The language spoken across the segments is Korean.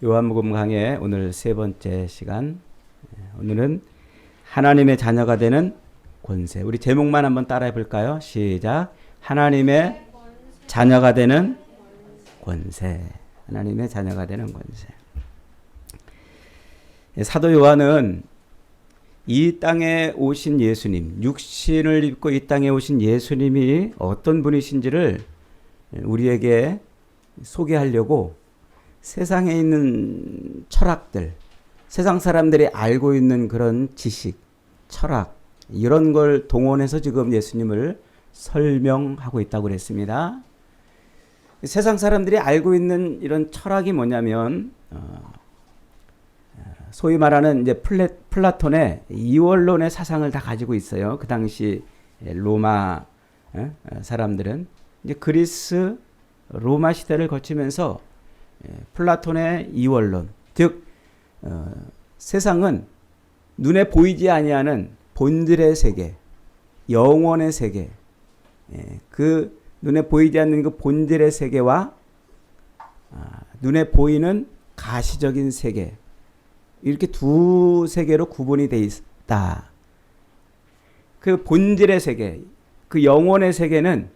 요한복음 강의 오늘 세 번째 시간. 오늘은 하나님의 자녀가 되는 권세. 우리 제목만 한번 따라해 볼까요? 시작. 하나님의 자녀가 되는 권세. 하나님의 자녀가 되는 권세. 사도 요한은 이 땅에 오신 예수님, 육신을 입고 이 땅에 오신 예수님이 어떤 분이신지를 우리에게 소개하려고 세상에 있는 철학들, 세상 사람들이 알고 있는 그런 지식, 철학, 이런 걸 동원해서 지금 예수님을 설명하고 있다고 그랬습니다. 세상 사람들이 알고 있는 이런 철학이 뭐냐면 소위 말하는 이제 플라톤의 이원론의 사상을 다 가지고 있어요. 그 당시 로마 사람들은 이제 그리스 로마 시대를 거치면서 플라톤의 이원론, 즉 세상은 눈에 보이지 아니하는 본질의 세계, 영원의 세계, 그 눈에 보이지 않는 그 본질의 세계와 눈에 보이는 가시적인 세계, 이렇게 두 세계로 구분이 돼 있다. 그 본질의 세계, 그 영혼의 세계는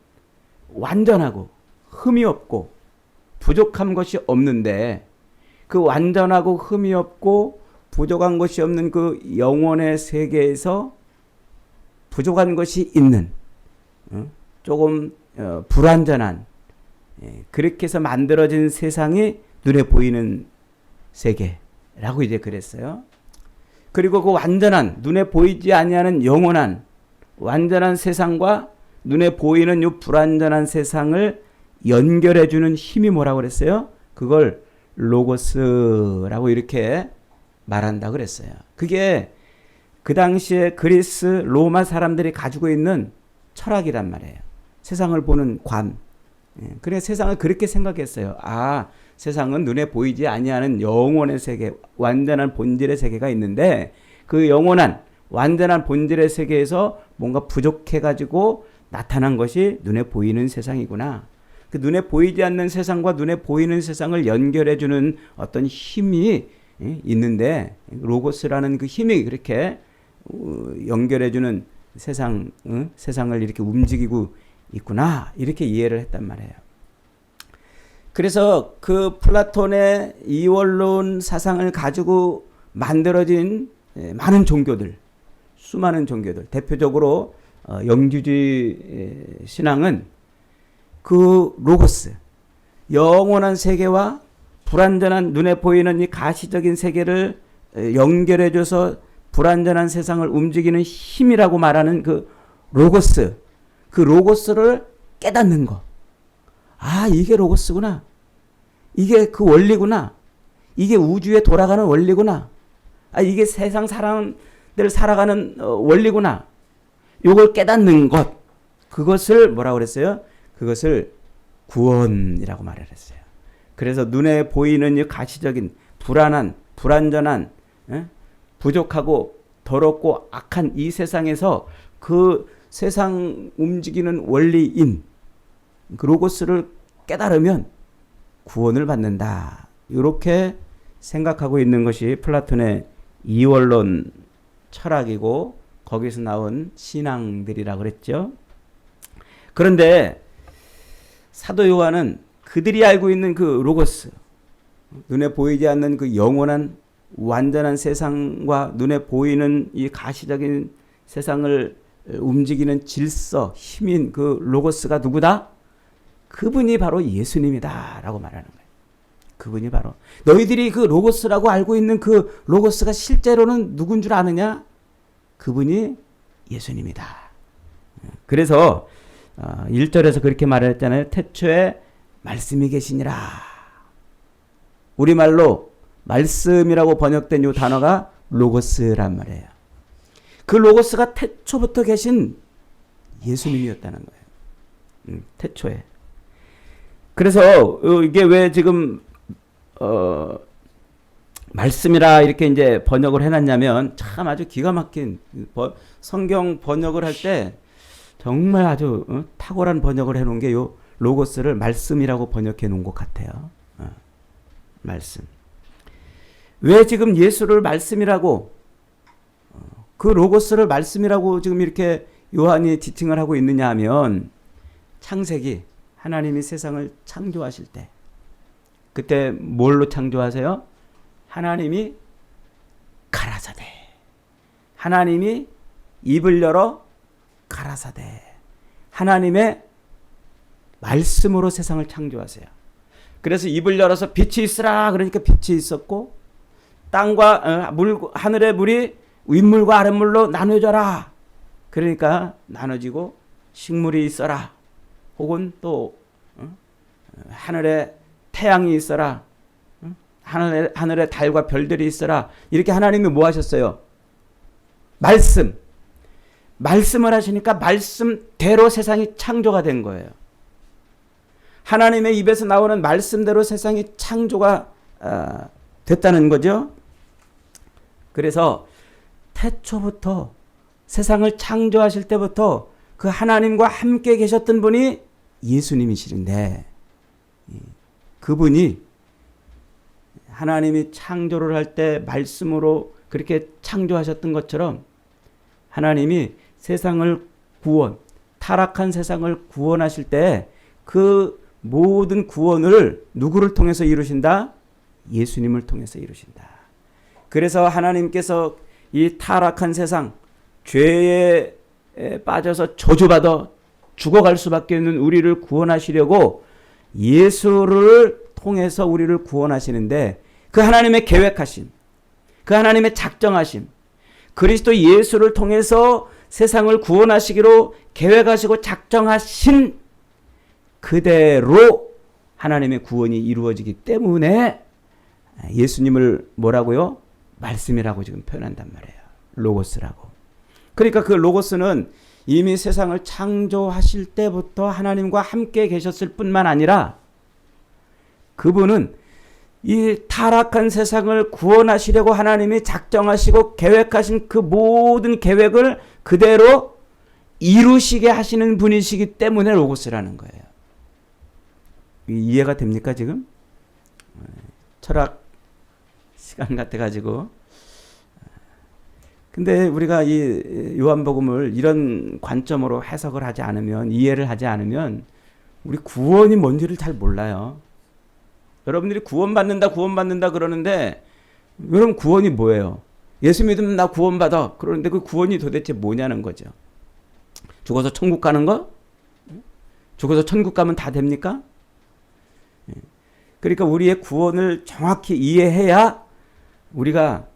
완전하고 흠이 없고 부족한 것이 없는데, 그 완전하고 흠이 없고 부족한 것이 없는 그 영혼의 세계에서 부족한 것이 있는 조금 불완전한, 그렇게 해서 만들어진 세상이 눈에 보이는 세계라고 이제 그랬어요. 그리고 그 완전한, 눈에 보이지 아니하는 영원한 완전한 세상과 눈에 보이는 이 불완전한 세상을 연결해주는 힘이 뭐라고 그랬어요? 그걸 로고스라고 이렇게 말한다고 그랬어요. 그게 그 당시에 그리스 로마 사람들이 가지고 있는 철학이란 말이에요. 세상을 보는 관. 그래, 세상을 그렇게 생각했어요. 아, 세상은 눈에 보이지 아니하는 영원의 세계, 완전한 본질의 세계가 있는데, 그 영원한 완전한 본질의 세계에서 뭔가 부족해가지고 나타난 것이 눈에 보이는 세상이구나. 그 눈에 보이지 않는 세상과 눈에 보이는 세상을 연결해주는 어떤 힘이 있는데, 로고스라는 그 힘이 그렇게 연결해주는 세상을 이렇게 움직이고 있구나, 이렇게 이해를 했단 말이에요. 그래서 그 플라톤의 이원론 사상을 가지고 만들어진 많은 종교들, 수많은 종교들, 대표적으로 영주주의 신앙은 그 로고스, 영원한 세계와 불완전한 눈에 보이는 이 가시적인 세계를 연결해줘서 불완전한 세상을 움직이는 힘이라고 말하는 그 로고스, 그 로고스를 깨닫는 거. 아, 이게 로고스구나. 이게 그 원리구나. 이게 우주에 돌아가는 원리구나. 아, 이게 세상 사람들 살아가는 원리구나. 요걸 깨닫는 것. 그것을 뭐라고 그랬어요? 그것을 구원이라고 말을 했어요. 그래서 눈에 보이는 이 가시적인 불안한, 불완전한, 부족하고 더럽고 악한 이 세상에서 그 세상 움직이는 원리인 그 로고스를 깨달으면 구원을 받는다. 이렇게 생각하고 있는 것이 플라톤의 이원론 철학이고, 거기서 나온 신앙들이라고 그랬죠. 그런데 사도 요한은 그들이 알고 있는 그 로고스, 눈에 보이지 않는 그 영원한 완전한 세상과 눈에 보이는 이 가시적인 세상을 움직이는 질서, 힘인 그 로고스가 누구다? 그분이 바로 예수님이다 라고 말하는 거예요. 그분이 바로, 너희들이 그 로고스라고 알고 있는 그 로고스가 실제로는 누군 줄 아느냐? 그분이 예수님이다. 그래서 1절에서 그렇게 말했잖아요. 태초에 말씀이 계시니라. 우리말로 말씀이라고 번역된 이 단어가 로고스란 말이에요. 그 로고스가 태초부터 계신 예수님이었다는 거예요. 태초에. 그래서 이게 왜 지금 말씀이라 이렇게 이제 번역을 해놨냐면, 참 아주 기가 막힌 성경 번역을 할 때 정말 아주 탁월한 번역을 해놓은 게 요 로고스를 말씀이라고 번역해 놓은 것 같아요. 말씀. 왜 지금 예수를 말씀이라고 그 로고스를 말씀이라고 지금 이렇게 요한이 지칭을 하고 있느냐 하면 창세기 하나님이 세상을 창조하실 때 그때 뭘로 창조하세요? 하나님이 가라사대 하나님이 입을 열어 가라사대 하나님의 말씀으로 세상을 창조하세요. 그래서 입을 열어서 빛이 있으라 그러니까 빛이 있었고 땅과 하늘의 물이 윗물과 아랫물로 나눠져라 그러니까 나눠지고 식물이 있어라 혹은 또 하늘에 태양이 있어라 하늘에 달과 별들이 있어라 이렇게 하나님이 뭐 하셨어요? 말씀을 하시니까 말씀대로 세상이 창조가 된 거예요. 하나님의 입에서 나오는 말씀대로 세상이 창조가 됐다는 거죠. 그래서 태초부터 세상을 창조하실 때부터 그 하나님과 함께 계셨던 분이 예수님이시는데 그분이 하나님이 창조를 할 때 말씀으로 그렇게 창조하셨던 것처럼 하나님이 세상을 타락한 세상을 구원하실 때 그 모든 구원을 누구를 통해서 이루신다? 예수님을 통해서 이루신다. 그래서 하나님께서 이 타락한 세상, 죄에 빠져서 저주받아 죽어갈 수밖에 없는 우리를 구원하시려고 예수를 통해서 우리를 구원하시는데 그 하나님의 계획하심, 그 하나님의 작정하심, 그리스도 예수를 통해서 세상을 구원하시기로 계획하시고 작정하신 그대로 하나님의 구원이 이루어지기 때문에 예수님을 뭐라고요? 말씀이라고 지금 표현한단 말이에요. 로고스라고. 그러니까 그 로고스는 이미 세상을 창조하실 때부터 하나님과 함께 계셨을 뿐만 아니라 그분은 이 타락한 세상을 구원하시려고 하나님이 작정하시고 계획하신 그 모든 계획을 그대로 이루시게 하시는 분이시기 때문에 로고스라는 거예요. 이해가 됩니까 지금? 철학 시간 같아가지고. 근데 우리가 이 요한복음을 이런 관점으로 해석을 하지 않으면, 이해를 하지 않으면 우리 구원이 뭔지를 잘 몰라요. 여러분들이 구원받는다 그러는데 여러분 구원이 뭐예요? 예수 믿으면 나 구원받아. 그러는데 그 구원이 도대체 뭐냐는 거죠. 죽어서 천국 가는 거? 죽어서 천국 가면 다 됩니까? 그러니까 우리의 구원을 정확히 이해해야 우리가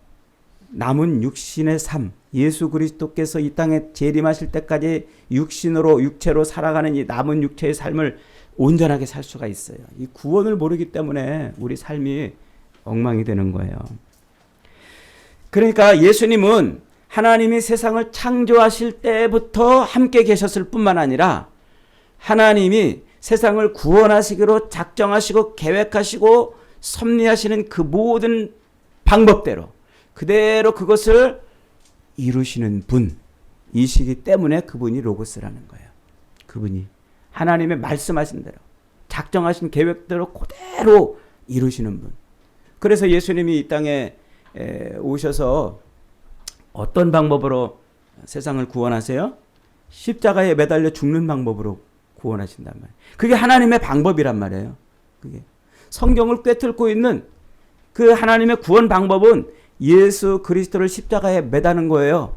남은 육신의 삶, 예수 그리스도께서 이 땅에 재림하실 때까지 육체로 살아가는 이 남은 육체의 삶을 온전하게 살 수가 있어요. 이 구원을 모르기 때문에 우리 삶이 엉망이 되는 거예요. 그러니까 예수님은 하나님이 세상을 창조하실 때부터 함께 계셨을 뿐만 아니라 하나님이 세상을 구원하시기로 작정하시고 계획하시고 섭리하시는 그 모든 방법대로 그대로 그것을 이루시는 분이시기 때문에 그분이 로고스라는 거예요. 그분이 하나님의 말씀하신 대로 작정하신 계획대로 그대로 이루시는 분. 그래서 예수님이 이 땅에 오셔서 어떤 방법으로 세상을 구원하세요? 십자가에 매달려 죽는 방법으로 구원하신단 말이에요. 그게 하나님의 방법이란 말이에요. 그게 성경을 꿰뚫고 있는 그 하나님의 구원 방법은 예수 그리스도를 십자가에 매다는 거예요.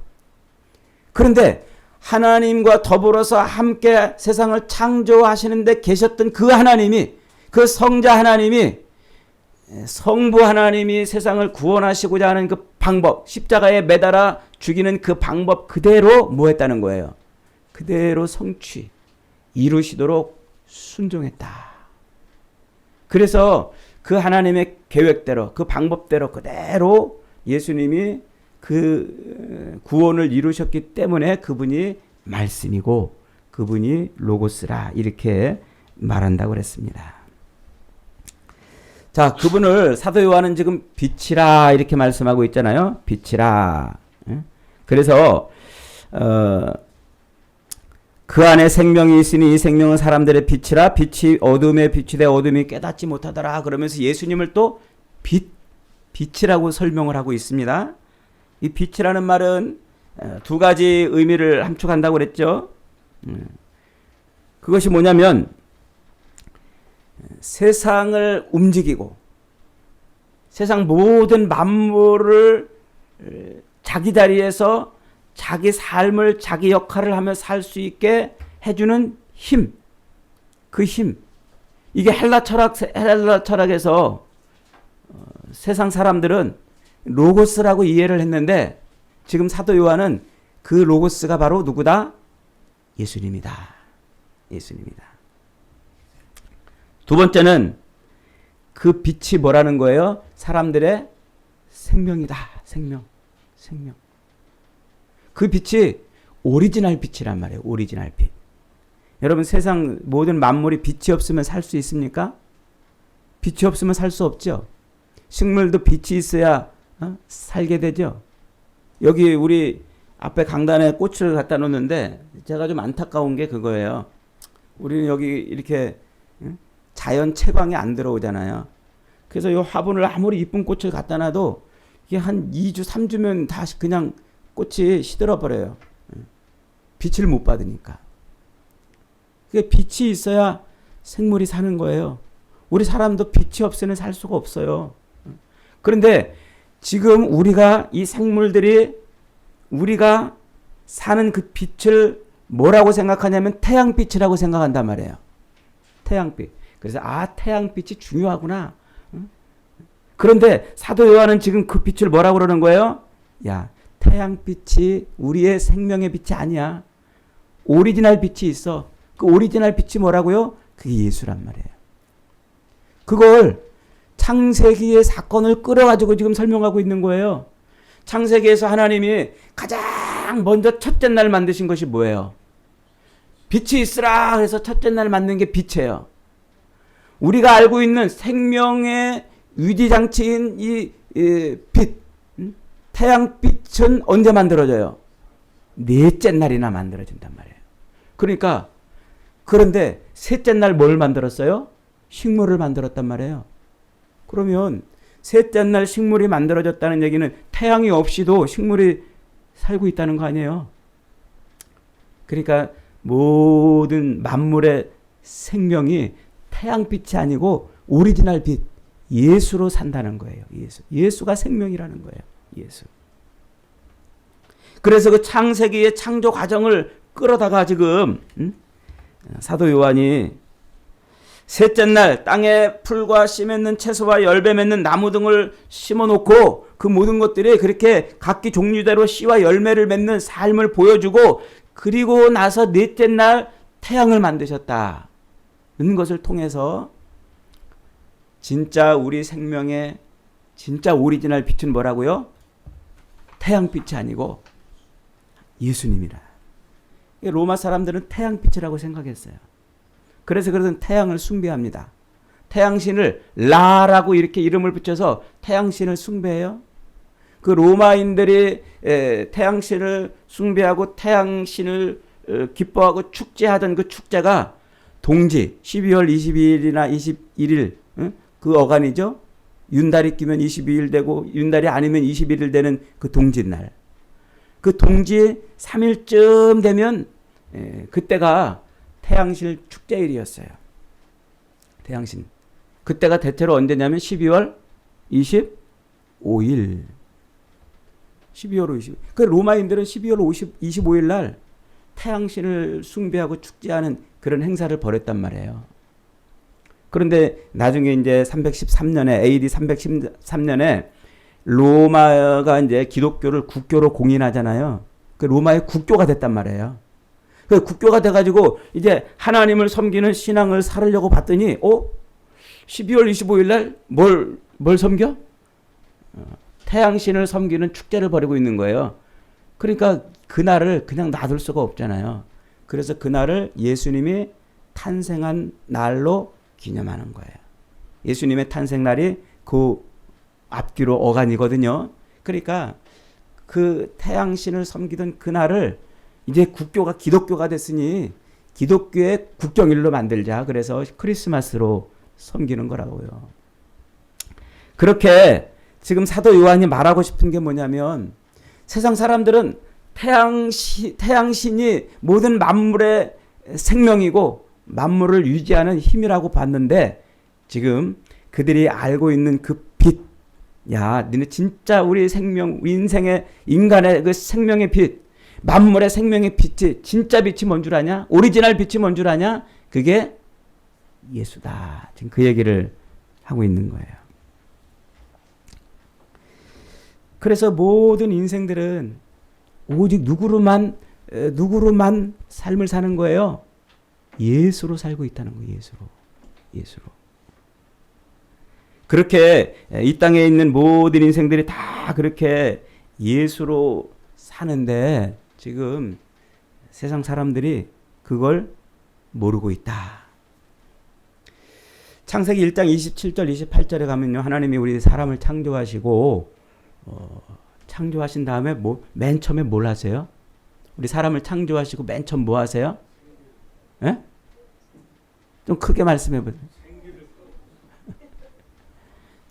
그런데 하나님과 더불어서 함께 세상을 창조하시는데 계셨던 그 하나님이, 그 성자 하나님이, 성부 하나님이 세상을 구원하시고자 하는 그 방법, 십자가에 매달아 죽이는 그 방법 그대로 뭐 했다는 거예요? 그대로 성취, 이루시도록 순종했다. 그래서 그 하나님의 계획대로, 그 방법대로 그대로 예수님이 그 구원을 이루셨기 때문에 그분이 말씀이고 그분이 로고스라 이렇게 말한다고 그랬습니다. 자, 그분을 사도 요한은 지금 빛이라 이렇게 말씀하고 있잖아요. 빛이라. 그래서 그 안에 생명이 있으니 이 생명은 사람들의 빛이라. 빛이 어둠에 빛이 돼 어둠이 깨닫지 못하더라. 그러면서 예수님을 또 빛, 빛이라고 설명을 하고 있습니다. 이 빛이라는 말은 두 가지 의미를 함축한다고 그랬죠. 그것이 뭐냐면 세상을 움직이고 세상 모든 만물을 자기 자리에서 자기 삶을 자기 역할을 하며 살 수 있게 해주는 힘, 그 힘. 이게 헬라 철학에서 세상 사람들은 로고스라고 이해를 했는데 지금 사도 요한은 그 로고스가 바로 누구다? 예수님이다. 예수님이다. 두 번째는 그 빛이 뭐라는 거예요? 사람들의 생명이다. 생명. 그 빛이 오리지널 빛이란 말이에요. 오리지널 빛. 여러분 세상 모든 만물이 빛이 없으면 살 수 있습니까? 빛이 없으면 살 수 없죠. 식물도 빛이 있어야 살게 되죠. 여기 우리 앞에 강단에 꽃을 갖다 놓는데 제가 좀 안타까운 게 그거예요. 우리는 여기 이렇게 자연 채광이 안 들어오잖아요. 그래서 이 화분을 아무리 이쁜 꽃을 갖다 놔도 이게 한 2주, 3주면 다시 그냥 꽃이 시들어 버려요. 빛을 못 받으니까. 그게 빛이 있어야 생물이 사는 거예요. 우리 사람도 빛이 없이는 살 수가 없어요. 그런데 지금 우리가 이 생물들이 우리가 사는 그 빛을 뭐라고 생각하냐면 태양빛이라고 생각한단 말이에요. 태양빛. 그래서 태양빛이 중요하구나. 그런데 사도 요한은 지금 그 빛을 뭐라고 그러는 거예요? 야, 태양빛이 우리의 생명의 빛이 아니야. 오리지널 빛이 있어. 그 오리지널 빛이 뭐라고요? 그게 예수란 말이에요. 그걸 창세기의 사건을 끌어가지고 지금 설명하고 있는 거예요. 창세기에서 하나님이 가장 먼저 첫째 날 만드신 것이 뭐예요? 빛이 있으라 해서 첫째 날 만든 게 빛이에요. 우리가 알고 있는 생명의 유지장치인 이 빛, 태양빛은 언제 만들어져요? 넷째 날이나 만들어진단 말이에요. 그러니까 그런데 셋째 날 뭘 만들었어요? 식물을 만들었단 말이에요. 그러면 셋째 날 식물이 만들어졌다는 얘기는 태양이 없이도 식물이 살고 있다는 거 아니에요? 그러니까 모든 만물의 생명이 태양빛이 아니고 오리지널 빛, 예수로 산다는 거예요. 예수가 생명이라는 거예요. 예수. 그래서 그 창세기의 창조 과정을 끌어다가 지금 사도 요한이 셋째 날 땅에 풀과 씨 맺는 채소와 열매 맺는 나무 등을 심어놓고 그 모든 것들이 그렇게 각기 종류대로 씨와 열매를 맺는 삶을 보여주고 그리고 나서 넷째 날 태양을 만드셨다는 것을 통해서 진짜 우리 생명의 진짜 오리지널 빛은 뭐라고요? 태양빛이 아니고 예수님이라. 로마 사람들은 태양빛이라고 생각했어요. 그래서 그런 태양을 숭배합니다. 태양신을 라라고 이렇게 이름을 붙여서 태양신을 숭배해요. 그 로마인들이 태양신을 숭배하고 태양신을 기뻐하고 축제하던 그 축제가 동지 12월 22일이나 21일 그 어간이죠. 윤달이 끼면 22일 되고 윤달이 아니면 21일 되는 그 동짓날. 그 동지 3일쯤 되면 그때가 태양신 축제일이었어요. 태양신. 그때가 대체로 언제냐면 12월 25일. 12월 25일. 그 로마인들은 12월 25일 날 태양신을 숭배하고 축제하는 그런 행사를 벌였단 말이에요. 그런데 나중에 이제 313년에 AD 313년에 로마가 이제 기독교를 국교로 공인하잖아요. 그 로마의 국교가 됐단 말이에요. 그 국교가 돼가지고 이제 하나님을 섬기는 신앙을 살으려고 봤더니 12월 25일 날 뭘 섬겨? 태양신을 섬기는 축제를 벌이고 있는 거예요. 그러니까 그날을 그냥 놔둘 수가 없잖아요. 그래서 그날을 예수님이 탄생한 날로 기념하는 거예요. 예수님의 탄생날이 그 앞뒤로 어간이거든요. 그러니까 그 태양신을 섬기던 그날을 이제 국교가 기독교가 됐으니 기독교의 국경일로 만들자. 그래서 크리스마스로 섬기는 거라고요. 그렇게 지금 사도 요한이 말하고 싶은 게 뭐냐면 세상 사람들은 태양신이 모든 만물의 생명이고 만물을 유지하는 힘이라고 봤는데 지금 그들이 알고 있는 그 빛, 야, 너네 진짜 우리 생명, 인생의 인간의 그 생명의 빛, 만물의 생명의 빛이 진짜 빛이 뭔 줄 아냐? 오리지널 빛이 뭔 줄 아냐? 그게 예수다. 지금 그 얘기를 하고 있는 거예요. 그래서 모든 인생들은 오직 누구로만 삶을 사는 거예요. 예수로 살고 있다는 거예요. 예수로. 그렇게 이 땅에 있는 모든 인생들이 다 그렇게 예수로 사는데 지금 세상 사람들이 그걸 모르고 있다. 창세기 1장 27절 28절에 가면요. 하나님이 우리 사람을 창조하시고 창조하신 다음에 맨 처음에 뭘 하세요? 우리 사람을 창조하시고 맨 처음 뭐 하세요? 예? 좀 크게 말씀해 보세요.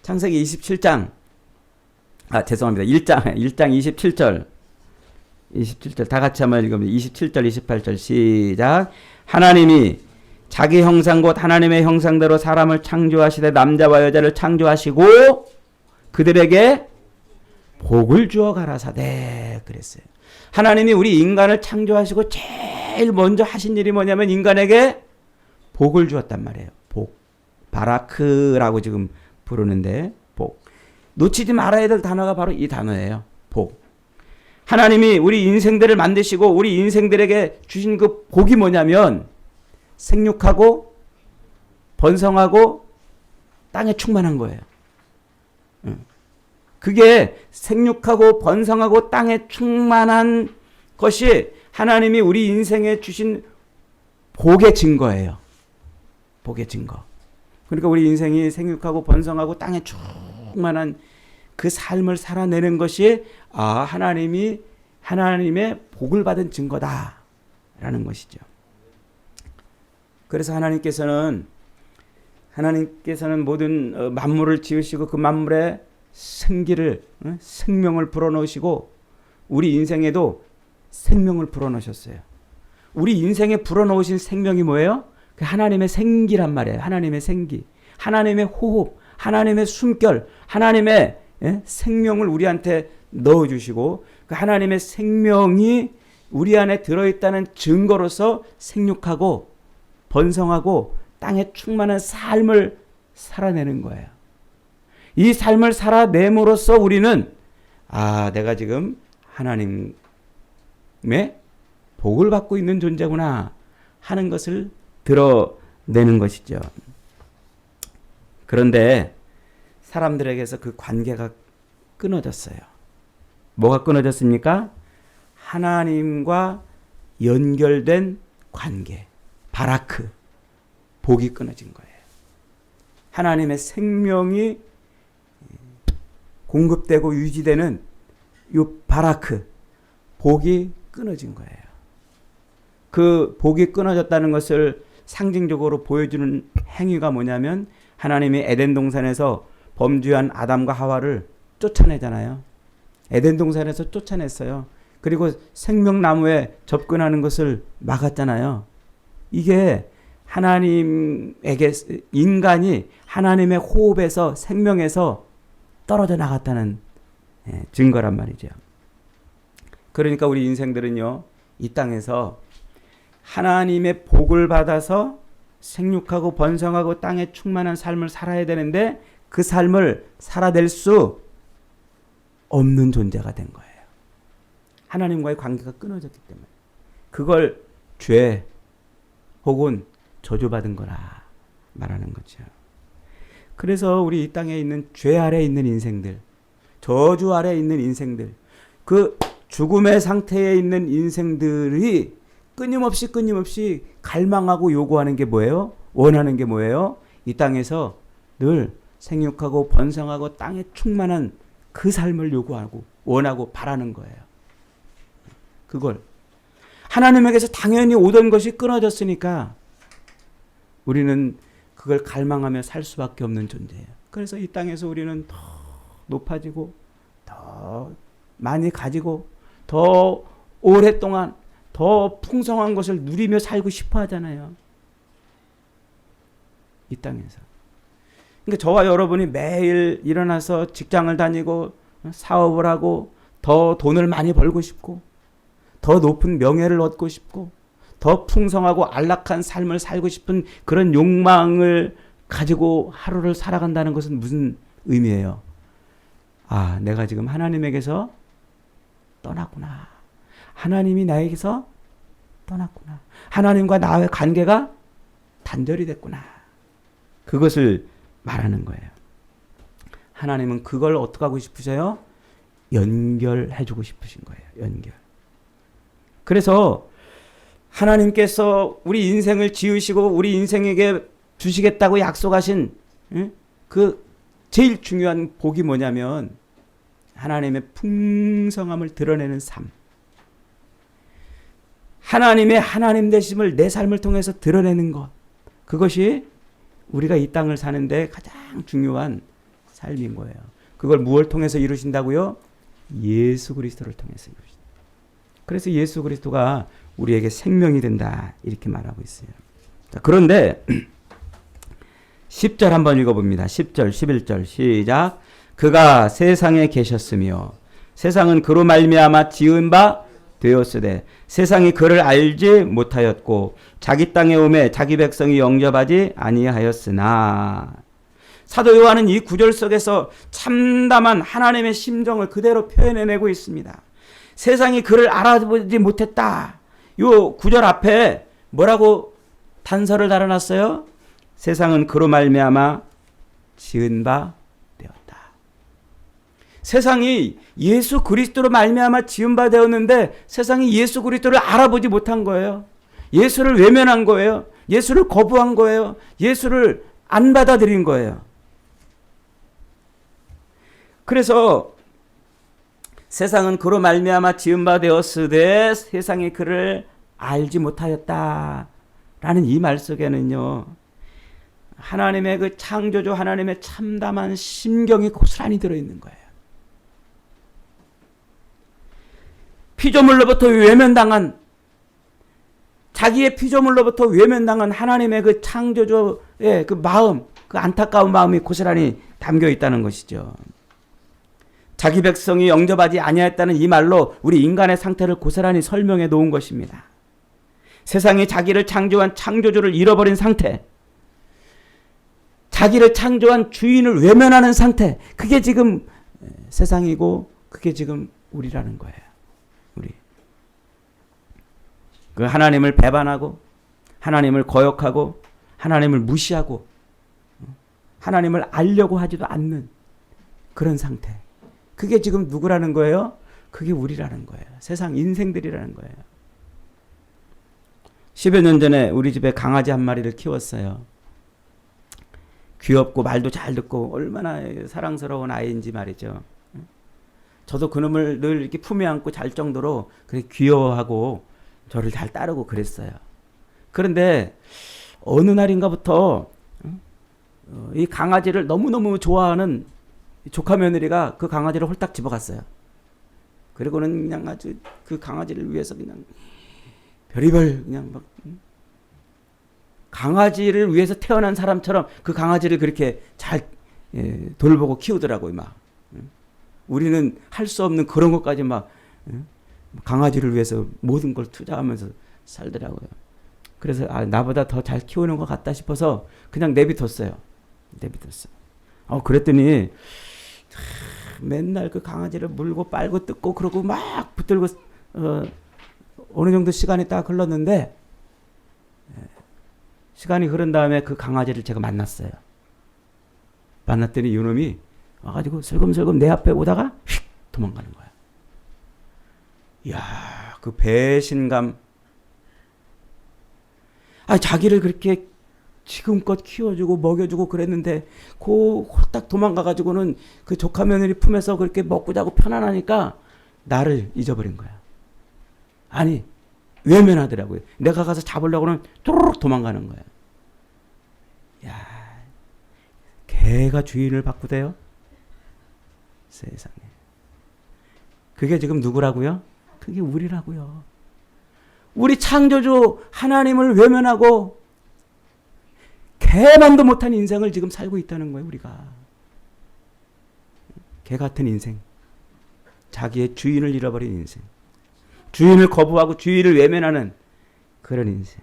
창세기 27장 죄송합니다. 1장 27절 다 같이 한번 읽으면 27절 28절 시작. 하나님이 자기 형상 곧 하나님의 형상대로 사람을 창조하시되 남자와 여자를 창조하시고 그들에게 복을 주어 가라사대 그랬어요. 하나님이 우리 인간을 창조하시고 제일 먼저 하신 일이 뭐냐면 인간에게 복을 주었단 말이에요. 복. 바라크라고 지금 부르는데 복. 놓치지 말아야 될 단어가 바로 이 단어예요. 복. 하나님이 우리 인생들을 만드시고 우리 인생들에게 주신 그 복이 뭐냐면 생육하고 번성하고 땅에 충만한 거예요. 그게 생육하고 번성하고 땅에 충만한 것이 하나님이 우리 인생에 주신 복의 증거예요. 복의 증거. 그러니까 우리 인생이 생육하고 번성하고 땅에 충만한 그 삶을 살아내는 것이 하나님의 복을 받은 증거다라는 것이죠. 그래서 하나님께서는 모든 만물을 지으시고 그 만물에 생명을 불어넣으시고 우리 인생에도 생명을 불어넣으셨어요. 우리 인생에 불어넣으신 생명이 뭐예요? 그 하나님의 생기란 말이에요. 하나님의 생기, 하나님의 호흡, 하나님의 숨결, 하나님의 생명을 우리한테 넣어주시고 그 하나님의 생명이 우리 안에 들어있다는 증거로서 생육하고 번성하고 땅에 충만한 삶을 살아내는 거예요. 이 삶을 살아냄으로써 우리는 내가 지금 하나님의 복을 받고 있는 존재구나 하는 것을 드러내는 것이죠. 그런데 사람들에게서 그 관계가 끊어졌어요. 뭐가 끊어졌습니까? 하나님과 연결된 관계, 바라크, 복이 끊어진 거예요. 하나님의 생명이 공급되고 유지되는 이 바라크, 복이 끊어진 거예요. 그 복이 끊어졌다는 것을 상징적으로 보여주는 행위가 뭐냐면 하나님이 에덴 동산에서 범죄한 아담과 하와를 쫓아내잖아요. 에덴 동산에서 쫓아냈어요. 그리고 생명나무에 접근하는 것을 막았잖아요. 이게 하나님에게 인간이 하나님의 호흡에서 생명에서 떨어져 나갔다는 증거란 말이죠. 그러니까 우리 인생들은요, 이 땅에서 하나님의 복을 받아서 생육하고 번성하고 땅에 충만한 삶을 살아야 되는데 그 삶을 살아낼 수 없는 존재가 된 거예요. 하나님과의 관계가 끊어졌기 때문에. 그걸 죄 혹은 저주받은 거라 말하는 거죠. 그래서 우리 이 땅에 있는 죄 아래 있는 인생들, 저주 아래 있는 인생들, 그 죽음의 상태에 있는 인생들이 끊임없이 갈망하고 요구하는 게 뭐예요? 원하는 게 뭐예요? 이 땅에서 늘 생육하고 번성하고 땅에 충만한 그 삶을 요구하고 원하고 바라는 거예요. 그걸 하나님에게서 당연히 오던 것이 끊어졌으니까 우리는 그걸 갈망하며 살 수밖에 없는 존재예요. 그래서 이 땅에서 우리는 높아지고 더 많이 가지고 더 오랫동안 더 풍성한 것을 누리며 살고 싶어 하잖아요. 이 땅에서. 그러니까 저와 여러분이 매일 일어나서 직장을 다니고 사업을 하고 더 돈을 많이 벌고 싶고 더 높은 명예를 얻고 싶고 더 풍성하고 안락한 삶을 살고 싶은 그런 욕망을 가지고 하루를 살아간다는 것은 무슨 의미예요? 아, 내가 지금 하나님에게서 떠났구나. 하나님이 나에게서 떠났구나. 하나님과 나의 관계가 단절이 됐구나. 그것을 말하는 거예요. 하나님은 그걸 어떻게 하고 싶으세요? 연결해주고 싶으신 거예요. 연결. 그래서 하나님께서 우리 인생을 지으시고 우리 인생에게 주시겠다고 약속하신 그 제일 중요한 복이 뭐냐면 하나님의 풍성함을 드러내는 삶. 하나님의 하나님 되심을 내 삶을 통해서 드러내는 것. 그것이 우리가 이 땅을 사는데 가장 중요한 삶인 거예요. 그걸 무엇을 통해서 이루신다고요? 예수 그리스도를 통해서 이루신다. 그래서 예수 그리스도가 우리에게 생명이 된다 이렇게 말하고 있어요. 자, 그런데 10절 한번 읽어봅니다. 10절 11절 시작. 그가 세상에 계셨으며 세상은 그로 말미암아 지은 바 되었으되 세상이 그를 알지 못하였고 자기 땅에 오매 자기 백성이 영접하지 아니하였으나. 사도 요한은 이 구절 속에서 참담한 하나님의 심정을 그대로 표현해내고 있습니다. 세상이 그를 알아보지 못했다. 요 구절 앞에 뭐라고 단서를 달아놨어요? 세상은 그로 말미암아 지은 바 되었다. 세상이 예수 그리스도로 말미암아 지은 바 되었는데 세상이 예수 그리스도를 알아보지 못한 거예요. 예수를 외면한 거예요. 예수를 거부한 거예요. 예수를 안 받아들인 거예요. 그래서 세상은 그로 말미암아 지은 바 되었으되 세상이 그를 알지 못하였다 라는 이 말 속에는요, 하나님의 그 창조주 하나님의 참담한 심경이 고스란히 들어있는 거예요. 피조물로부터 외면당한, 자기의 피조물로부터 외면당한 하나님의 그 창조주의 그 마음, 그 안타까운 마음이 고스란히 담겨 있다는 것이죠. 자기 백성이 영접하지 아니하였다는 이 말로 우리 인간의 상태를 고스란히 설명해 놓은 것입니다. 세상이 자기를 창조한 창조주를 잃어버린 상태, 자기를 창조한 주인을 외면하는 상태, 그게 지금 세상이고 그게 지금 우리라는 거예요. 우리. 그 하나님을 배반하고 하나님을 거역하고 하나님을 무시하고 하나님을 알려고 하지도 않는 그런 상태. 그게 지금 누구라는 거예요? 그게 우리라는 거예요. 세상 인생들이라는 거예요. 10여 년 전에 우리 집에 강아지 한 마리를 키웠어요. 귀엽고 말도 잘 듣고 얼마나 사랑스러운 아이인지 말이죠. 저도 그놈을 늘 이렇게 품에 안고 잘 정도로 그렇게 귀여워하고 저를 잘 따르고 그랬어요. 그런데 어느 날인가부터 이 강아지를 너무너무 좋아하는 조카 며느리가 그 강아지를 홀딱 집어갔어요. 그리고는 그냥 아주 그 강아지를 위해서 그냥 별의별 그냥 막 강아지를 위해서 태어난 사람처럼 그 강아지를 그렇게 잘 돌보고 키우더라고요. 막 우리는 할 수 없는 그런 것까지 막 강아지를 위해서 모든 걸 투자하면서 살더라고요. 그래서 나보다 더 잘 키우는 것 같다 싶어서 그냥 내비뒀어요. 그랬더니 맨날 그 강아지를 물고 빨고 뜯고 그러고 막 붙들고 어느 정도 시간이 딱 흘렀는데, 시간이 흐른 다음에 그 강아지를 제가 만났어요. 만났더니 이놈이 와가지고 슬금슬금 내 앞에 오다가 휙 도망가는 거야. 이야, 그 배신감. 자기를 그렇게 지금껏 키워주고 먹여주고 그랬는데 그 홀딱 도망가가지고는 그 조카 며느리 품에서 그렇게 먹고 자고 편안하니까 나를 잊어버린 거야. 아니, 외면하더라고요. 내가 가서 잡으려고는 뚜루룩 도망가는 거야. 야, 개가 주인을 바꾸대요? 세상에. 그게 지금 누구라고요? 그게 우리라고요. 우리 창조주 하나님을 외면하고 개만도 못한 인생을 지금 살고 있다는 거예요. 우리가. 개 같은 인생. 자기의 주인을 잃어버린 인생. 주인을 거부하고 주인을 외면하는 그런 인생.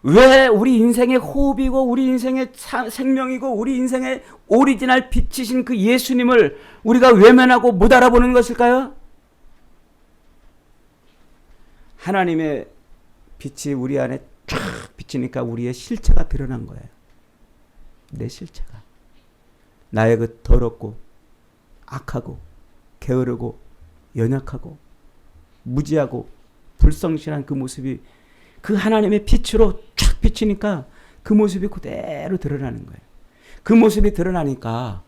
왜 우리 인생의 호흡이고 우리 인생의 생명이고 우리 인생의 오리지널 빛이신 그 예수님을 우리가 외면하고 못 알아보는 것일까요? 하나님의 빛이 우리 안에 쫙 비치니까 우리의 실체가 드러난 거예요. 내 실체가. 나의 그 더럽고 악하고 게으르고 연약하고 무지하고 불성실한 그 모습이 그 하나님의 빛으로 쫙 비치니까 그 모습이 그대로 드러나는 거예요. 그 모습이 드러나니까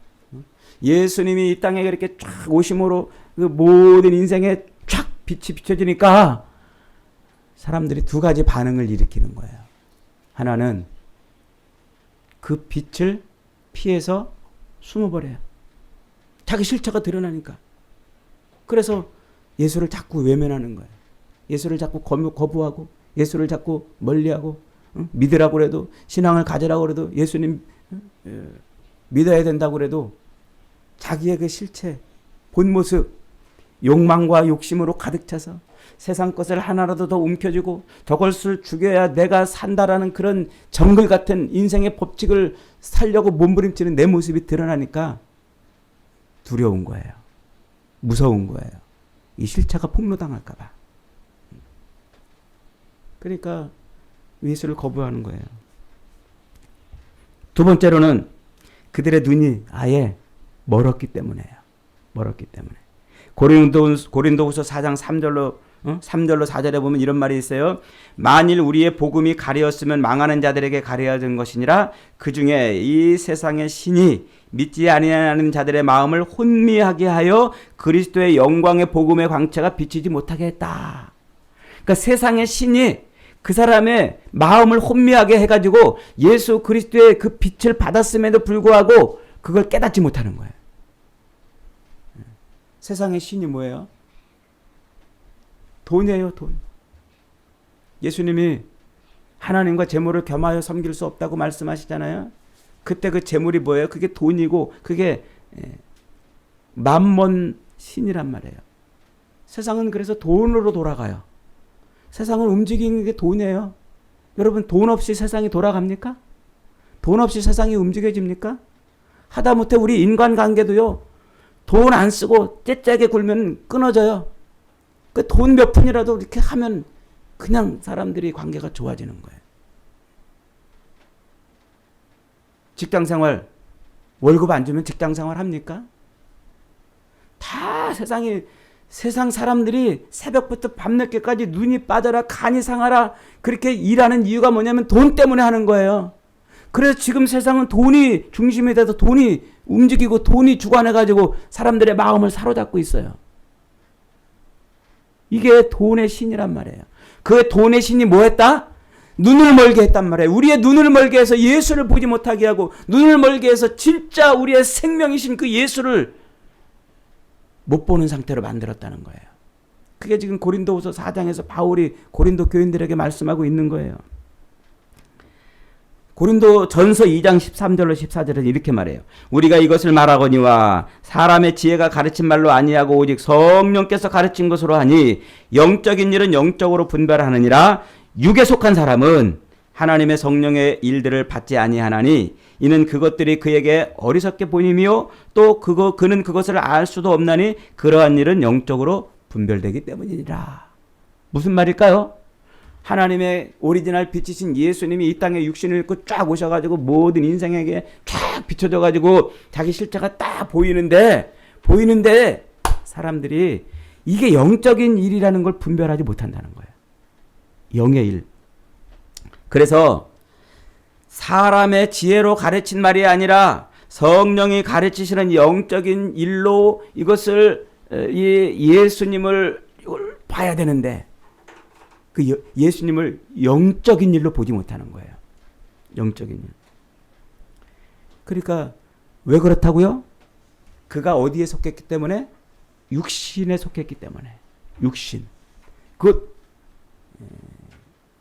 예수님이 이 땅에 그렇게 쫙 오심으로 그 모든 인생에 쫙 빛이 비춰지니까 사람들이 두 가지 반응을 일으키는 거예요. 하나는 그 빛을 피해서 숨어버려요. 자기 실체가 드러나니까. 그래서 예수를 자꾸 외면하는 거예요. 예수를 자꾸 거부하고 예수를 자꾸 멀리하고 믿으라고 그래도 신앙을 가지라고 그래도 예수님 믿어야 된다고 그래도 자기의 그 실체, 본 모습, 욕망과 욕심으로 가득 차서 세상 것을 하나라도 더 움켜쥐고 저것을 죽여야 내가 산다라는 그런 정글 같은 인생의 법칙을 살려고 몸부림치는 내 모습이 드러나니까 두려운 거예요. 무서운 거예요. 이 실체가 폭로당할까 봐. 그러니까 예수를 거부하는 거예요. 두 번째로는 그들의 눈이 아예 멀었기 때문에요. 멀었기 때문에. 고린도후서 4장 3절로 4절에 보면 이런 말이 있어요. 만일 우리의 복음이 가려웠으면 망하는 자들에게 가려진 것이니라. 그 중에 이 세상의 신이 믿지 아니하는 자들의 마음을 혼미하게 하여 그리스도의 영광의 복음의 광채가 비치지 못하게 했다. 그러니까 세상의 신이 그 사람의 마음을 혼미하게 해가지고 예수 그리스도의 그 빛을 받았음에도 불구하고 그걸 깨닫지 못하는 거예요. 세상의 신이 뭐예요? 돈이에요, 돈. 예수님이 하나님과 재물을 겸하여 섬길 수 없다고 말씀하시잖아요. 그때 그 재물이 뭐예요? 그게 돈이고 그게 만몬 신이란 말이에요. 세상은 그래서 돈으로 돌아가요. 세상을 움직이는 게 돈이에요. 여러분 돈 없이 세상이 돌아갑니까? 돈 없이 세상이 움직여집니까? 하다못해 우리 인간관계도요. 돈 안 쓰고 째째게 굴면 끊어져요. 그 돈 몇 푼이라도 이렇게 하면 그냥 사람들이 관계가 좋아지는 거예요. 직장생활 월급 안 주면 직장생활 합니까? 다 세상 사람들이 새벽부터 밤늦게까지 눈이 빠져라 간이 상하라 그렇게 일하는 이유가 뭐냐면 돈 때문에 하는 거예요. 그래서 지금 세상은 돈이 중심이 돼서 돈이 움직이고 돈이 주관해가지고 사람들의 마음을 사로잡고 있어요. 이게 돈의 신이란 말이에요. 그 돈의 신이 뭐 했다? 눈을 멀게 했단 말이에요. 우리의 눈을 멀게 해서 예수를 보지 못하게 하고 눈을 멀게 해서 진짜 우리의 생명이신 그 예수를 못 보는 상태로 만들었다는 거예요. 그게 지금 고린도후서 4장에서 바울이 고린도 교인들에게 말씀하고 있는 거예요. 고린도 전서 2장 13절로 14절에서 이렇게 말해요. 우리가 이것을 말하거니와 사람의 지혜가 가르친 말로 아니하고 오직 성령께서 가르친 것으로 하니 영적인 일은 영적으로 분별하느니라. 육에 속한 사람은 하나님의 성령의 일들을 받지 아니하나니 이는 그것들이 그에게 어리석게 보임이요 또 그는 그것을 알 수도 없나니 그러한 일은 영적으로 분별되기 때문이니라. 무슨 말일까요? 하나님의 오리지널 빛이신 예수님이 이 땅에 육신을 입고 쫙 오셔가지고 모든 인생에게 쫙 비춰져가지고 자기 실체가 딱 보이는데 사람들이 이게 영적인 일이라는 걸 분별하지 못한다는 거예요. 영의 일. 그래서 사람의 지혜로 가르친 말이 아니라 성령이 가르치시는 영적인 일로 이것을 예수님을 봐야 되는데 그 예수님을 영적인 일로 보지 못하는 거예요. 영적인 일. 그러니까 왜 그렇다고요? 그가 어디에 속했기 때문에? 육신에 속했기 때문에. 육신. 그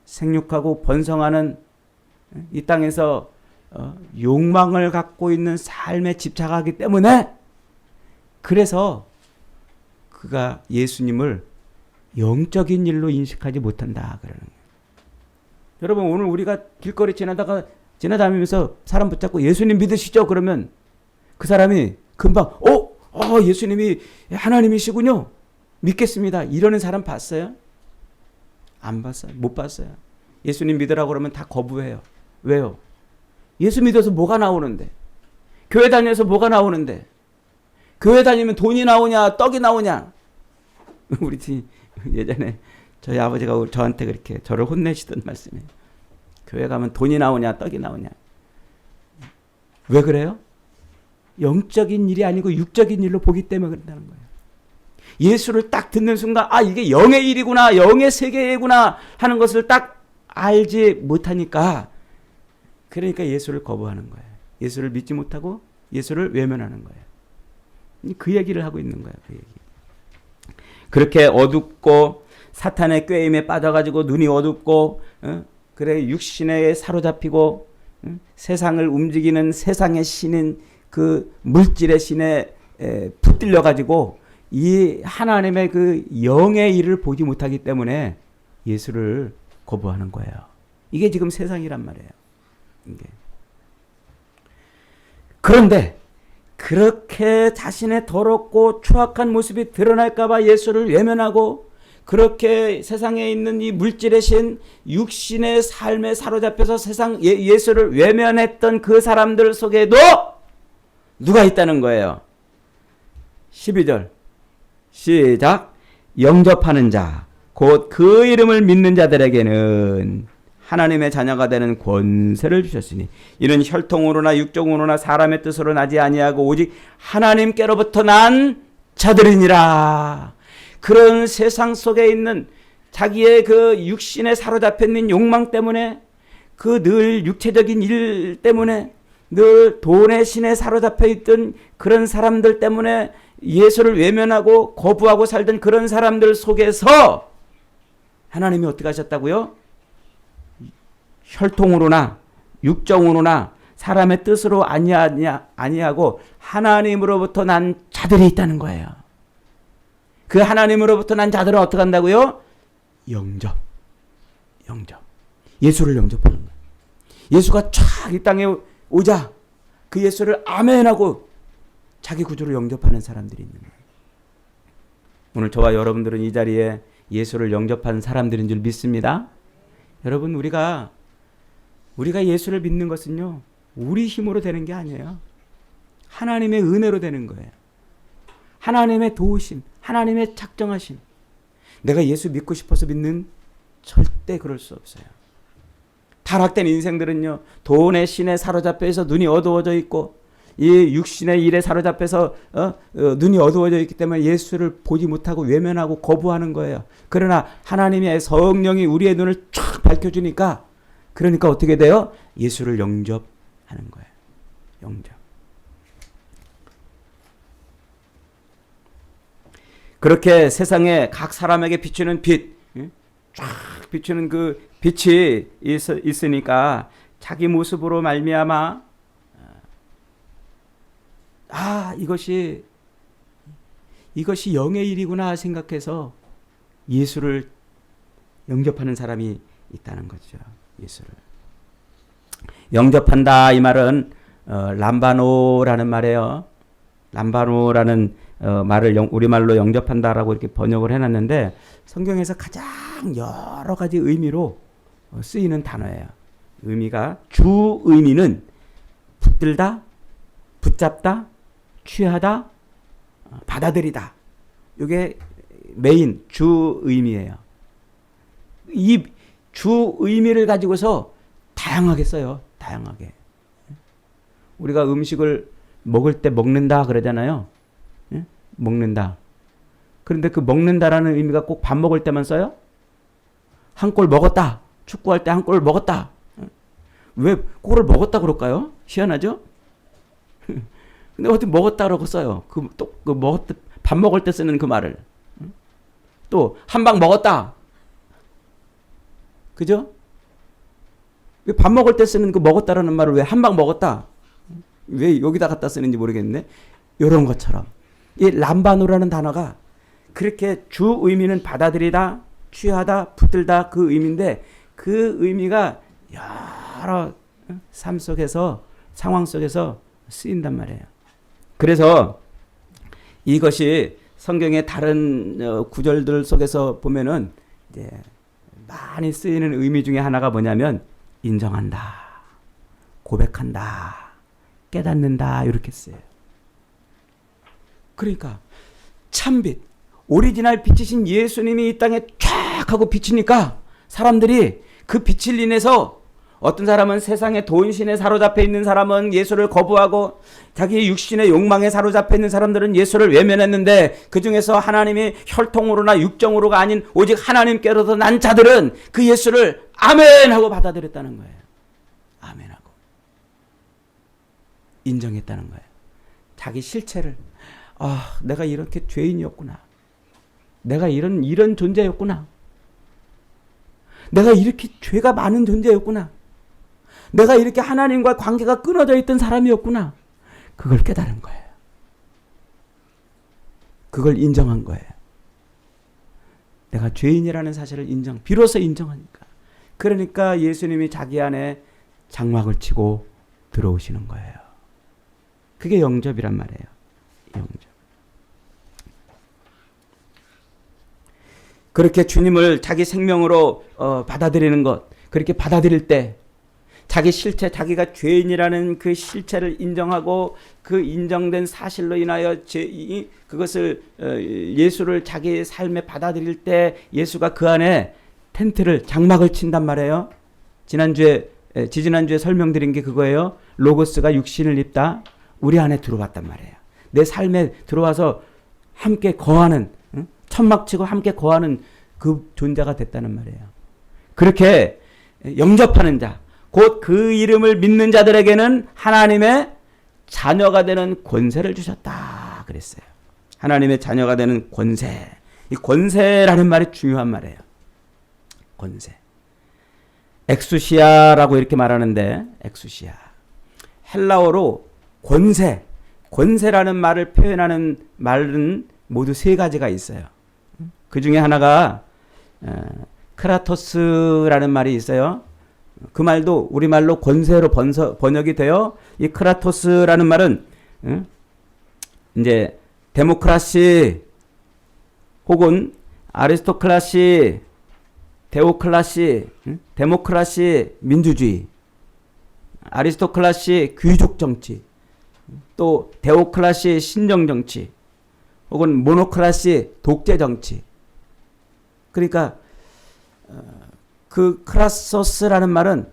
생육하고 번성하는 이 땅에서 욕망을 갖고 있는 삶에 집착하기 때문에, 그래서 그가 예수님을 영적인 일로 인식하지 못한다 그러는 거예요. 여러분, 오늘 우리가 길거리 지나다니면서 사람 붙잡고 예수님 믿으시죠? 그러면 그 사람이 금방 예수님이 하나님이시군요, 믿겠습니다, 이러는 사람 봤어요? 안 봤어요. 못 봤어요. 예수님 믿으라고 그러면 다 거부해요. 왜요? 예수 믿어서 뭐가 나오는데? 교회 다녀서 뭐가 나오는데? 교회 다니면 돈이 나오냐 떡이 나오냐? 우리 예전에 저희 아버지가 저한테 그렇게 저를 혼내시던 말씀이에요. 교회 가면 돈이 나오냐 떡이 나오냐. 왜 그래요? 영적인 일이 아니고 육적인 일로 보기 때문에 그런다는 거예요. 예수를 딱 듣는 순간 이게 영의 일이구나, 영의 세계구나 하는 것을 딱 알지 못하니까, 그러니까 예수를 거부하는 거예요. 예수를 믿지 못하고 예수를 외면하는 거예요. 그 얘기를 하고 있는 거예요. 그 얘기. 그렇게 어둡고 사탄의 꾀임에 빠져가지고 눈이 어둡고 그래 육신에 사로잡히고 세상을 움직이는 세상의 신인 그 물질의 신에 붙들려가지고 이 하나님의 그 영의 일을 보지 못하기 때문에 예수를 거부하는 거예요. 이게 지금 세상이란 말이에요. 이게. 그런데 그렇게 자신의 더럽고 추악한 모습이 드러날까봐 예수를 외면하고, 그렇게 세상에 있는 이 물질의 신, 육신의 삶에 사로잡혀서 예수를 외면했던 그 사람들 속에도 누가 있다는 거예요. 12절 시작. 영접하는 자 곧 그 이름을 믿는 자들에게는 하나님의 자녀가 되는 권세를 주셨으니 이는 혈통으로나 육정으로나 사람의 뜻으로 나지 아니하고 오직 하나님께로부터 난 자들이니라. 그런 세상 속에 있는 자기의 그 육신에 사로잡혀 있는 욕망 때문에, 그 늘 육체적인 일 때문에, 늘 돈의 신에 사로잡혀 있던 그런 사람들 때문에 예수를 외면하고 거부하고 살던 그런 사람들 속에서 하나님이 어떻게 하셨다고요? 혈통으로나 육정으로나 사람의 뜻으로 아니하고 하나님으로부터 난 자들이 있다는 거예요. 그 하나님으로부터 난 자들은 어떻게 한다고요? 영접. 예수를 영접하는 거예요. 예수가 촥 이 땅에 오자 그 예수를 아멘하고 자기 구주를 영접하는 사람들이 있는 거예요. 오늘 저와 여러분들은 이 자리에 예수를 영접한 사람들인 줄 믿습니다. 여러분, 우리가 예수를 믿는 것은요, 우리 힘으로 되는 게 아니에요. 하나님의 은혜로 되는 거예요. 하나님의 도우심, 하나님의 작정하심. 내가 예수 믿고 싶어서 믿는, 절대 그럴 수 없어요. 타락된 인생들은요, 돈의 신에 사로잡혀 있어 눈이 어두워져 있고, 이 육신의 일에 사로잡혀서 눈이 어두워져 있기 때문에 예수를 보지 못하고 외면하고 거부하는 거예요. 그러나 하나님의 성령이 우리의 눈을 쫙 밝혀주니까, 그러니까 어떻게 돼요? 예수를 영접하는 거예요. 영접. 그렇게 세상에 각 사람에게 비추는 빛, 쫙 비추는 그 빛이 있으니까 자기 모습으로 말미암아 이것이 영의 일이구나 생각해서 예수를 영접하는 사람이 있다는 거죠. 예수를 영접한다, 이 말은 람바노라는 말이에요. 람바노라는 말을 우리말로 영접한다라고 이렇게 번역을 해놨는데, 성경에서 가장 여러 가지 의미로 쓰이는 단어예요. 의미가, 주 의미는 붙들다, 붙잡다, 취하다, 받아들이다. 이게 메인 주 의미예요. 이 주 의미를 가지고서 다양하게 써요. 다양하게. 우리가 음식을 먹을 때 먹는다 그러잖아요. 먹는다. 그런데 그 먹는다라는 의미가 꼭 밥 먹을 때만 써요? 한 골 먹었다. 축구할 때 한 골 먹었다. 왜 골을 먹었다 그럴까요? 희한하죠? 근데 어떻게 먹었다라고 써요? 밥 먹을 때 쓰는 그 말을. 또 한 방 먹었다. 그죠? 왜 밥 먹을 때 쓰는 그 먹었다라는 말을 왜 한 방 먹었다? 왜 여기다 갖다 쓰는지 모르겠네. 이런 것처럼 이 람바노라는 단어가 그렇게 주 의미는 받아들이다, 취하다, 붙들다 그 의미인데 그 의미가 여러 삶 속에서 상황 속에서 쓰인단 말이에요. 그래서 이것이 성경의 다른 구절들 속에서 보면은 이제 많이 쓰이는 의미 중에 하나가 뭐냐면 인정한다, 고백한다, 깨닫는다 이렇게 쓰여요. 그러니까 참빛, 오리지널 빛이신 예수님이 이 땅에 쫙 하고 비치니까 사람들이 그 빛을 인해서 어떤 사람은 세상의 돈신에 사로잡혀 있는 사람은 예수를 거부하고 자기의 육신의 욕망에 사로잡혀 있는 사람들은 예수를 외면했는데 그 중에서 하나님이 혈통으로나 육정으로가 아닌 오직 하나님께로서 난 자들은 그 예수를 아멘 하고 받아들였다는 거예요. 아멘 하고 인정했다는 거예요. 자기 실체를 내가 이렇게 죄인이었구나. 내가 이런 존재였구나. 내가 이렇게 죄가 많은 존재였구나. 내가 이렇게 하나님과 관계가 끊어져 있던 사람이었구나. 그걸 깨달은 거예요. 그걸 인정한 거예요. 내가 죄인이라는 사실을 비로소 인정하니까. 그러니까 예수님이 자기 안에 장막을 치고 들어오시는 거예요. 그게 영접이란 말이에요. 영접. 그렇게 주님을 자기 생명으로 받아들이는 것, 그렇게 받아들일 때 자기 실체, 자기가 죄인이라는 그 실체를 인정하고 그 인정된 사실로 인하여 그것을 예수를 자기 삶에 받아들일 때 예수가 그 안에 텐트를 장막을 친단 말이에요. 지지난주에 설명드린 게 그거예요. 로고스가 육신을 입다 우리 안에 들어왔단 말이에요. 내 삶에 들어와서 함께 거하는, 천막치고 함께 거하는 그 존재가 됐다는 말이에요. 그렇게 영접하는 자, 곧 그 이름을 믿는 자들에게는 하나님의 자녀가 되는 권세를 주셨다 그랬어요. 하나님의 자녀가 되는 권세. 이 권세라는 말이 중요한 말이에요. 권세. 엑수시아라고 이렇게 말하는데 엑수시아. 헬라어로 권세라는 말을 표현하는 말은 모두 세 가지가 있어요. 그 중에 하나가 크라토스라는 말이 있어요. 그 말도 우리말로 권세로 번역이 되어 이 크라토스라는 말은 이제 데모크라시 혹은 아리스토클라시, 데오클라시, 데모크라시 민주주의, 아리스토클라시 귀족 정치, 또 데오클라시 신정 정치, 혹은 모노크라시 독재 정치. 그러니까 그 크라소스라는 말은